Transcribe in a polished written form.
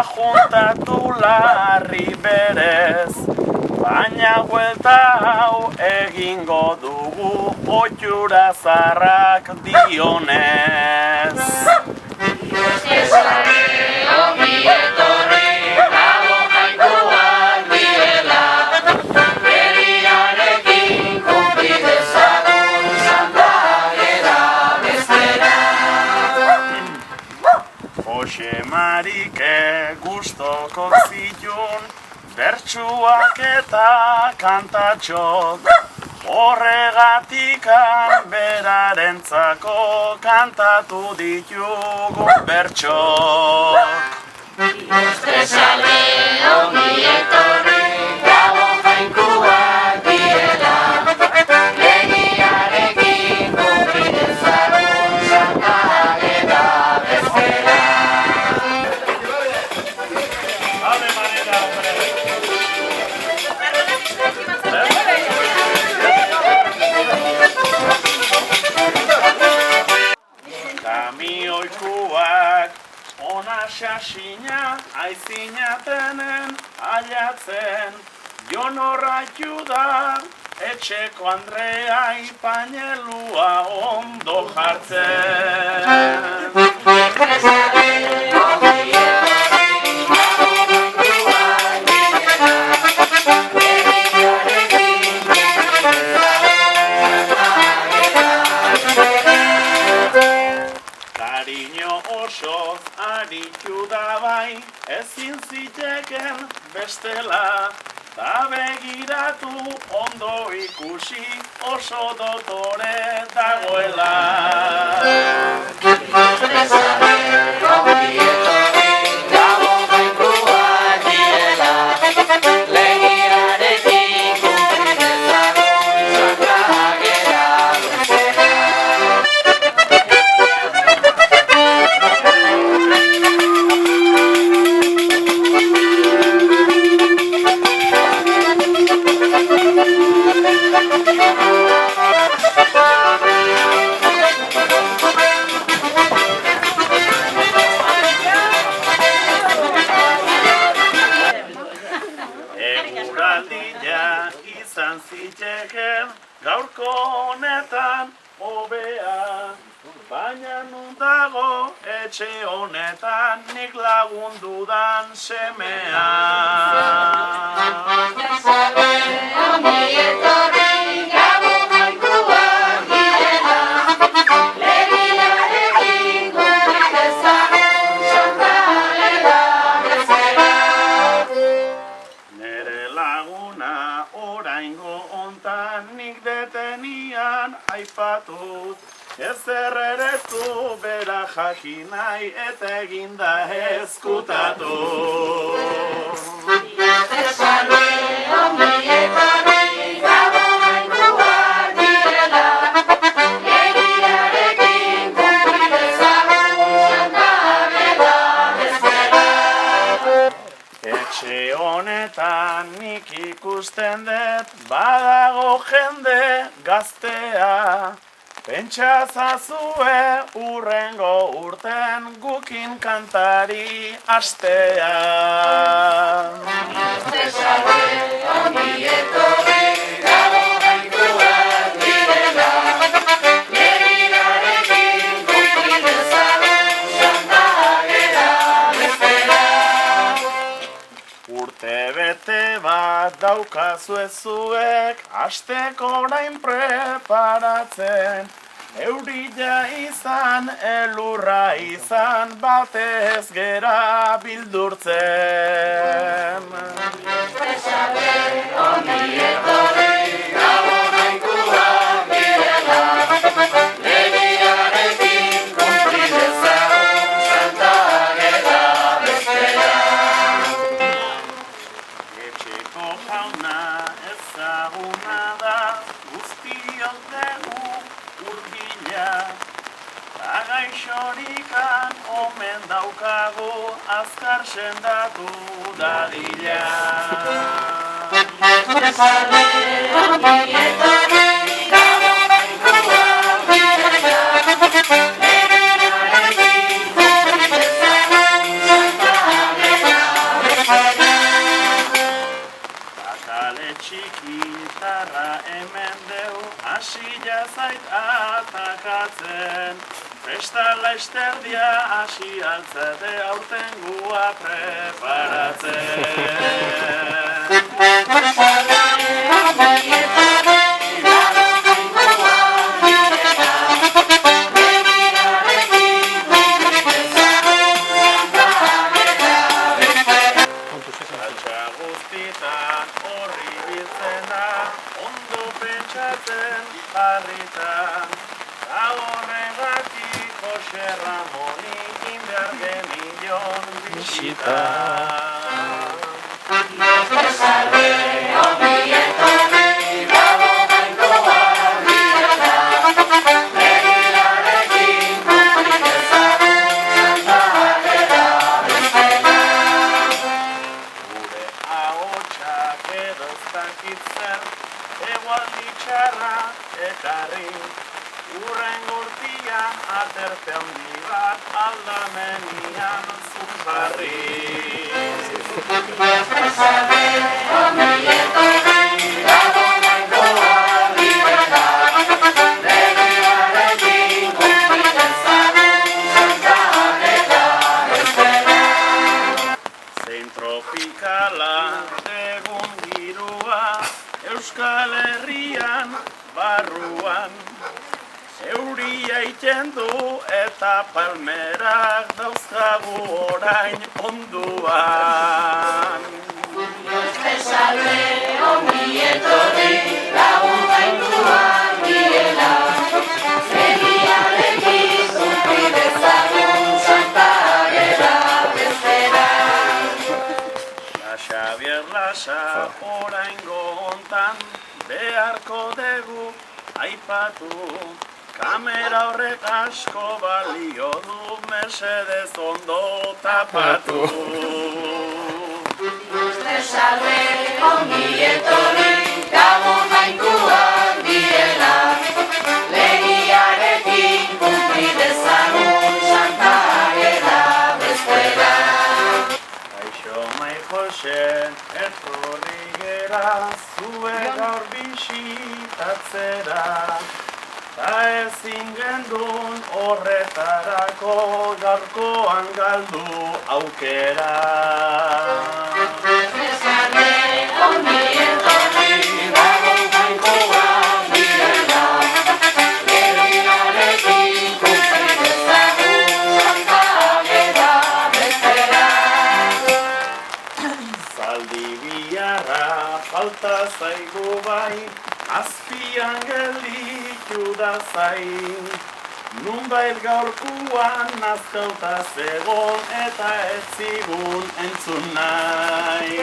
juntatu larri berez, baina huelta hau egingo dugu ohitura zarrak dionez. Ongi etorri, gabo jainkoak direla, herriarekin konpli dezagun Santa Ageda bestera. Jose Marike gustoko zitun, bertsuak eta kantatxok, horregatikan berarentzako kantatu ditugu bertxok. Ilustrezale ongi etorri, gabo jainkoak direla, legiarekin konpli dezagun Santa Ageda bestera. Ave María, hombre. Kamioikuak ona xaxina aizinatenen aiatzen, Jon Orraitu da etxeko Andrea ipainelua ondo jartzen. Kariño osoz aritu da bai, ezin ziteken bestela, ta begiratu ondo ikusi oso dotore dagoela. Ongi etorri, gabo jainkoak direla, legiarekin konpli dezagun Santa Ageda bestera. Eguraldia izan ziteken gaurko honetan hobea, baina nun dago etxe honetan nik lagundudan semea. Ongi etorri, gabo jainkoak direla, legiarekin konpli dezagun Santa Ageda bestera. Nere laguna oraingo hontan nik detenian aipatut, ezer ere ez du bera jakin nahi eta eginda ezkutatu. Ongi etorri, gabo jainkoak direla, legiarekin konpli dezagun Santa Ageda bestera. Etxe honetan nik ikusten dut badago jende gaztea, pentsazazue urrengo urten gukin kantari astea. Ongi etorri, gabo jainkoak direla, legiarekin konpli dezagun Santa Ageda bestera. Urte bete bat daukazue zuek, asteko orain preparatzen, eurila izan, elurra izan, batez gera bildurtzen. Ongi etorri, gabo jainkoak direla, legiarekin konpli dezagun Santa Ageda bestera. Etxeko jauna ezaguna da, guztiok dugu hurbila, ta gaixorikan omen daukagu azkar sendatu dadila. Ongi etorri, gabo jainkoak direla, legiarekin konpli dezagun Santa Ageda hasia zait atakatzen, festa laizterdia hasi altzate aurtengua preparatzen. Altxa guztitan horri biltzena, ondo pentsatzen jarritan, ta horregatik Jose Ramoni behar genion bisita. Egualdi txarra ekarri, urrengo urtian aterpe handi bat aldamenian zunjarri. Zein tropikala egun girua, Euskal Herrian barruan, euria iten du eta palmerak dauzkagu orain onduan. Xavier Lasa oraingo hontan beharko dugu aipatu, kamera horrek asko balio du, mesedez ondo tapatu. Jose, etorri gera, zue gaur bisitatzera, ta ezin gendun horretarako gaurkoan galdu aukera. Falta zaigu bai, azpian gelditu da zain, nunbait gaurkuan nazkauta zegon eta ez zigun entzun nahi.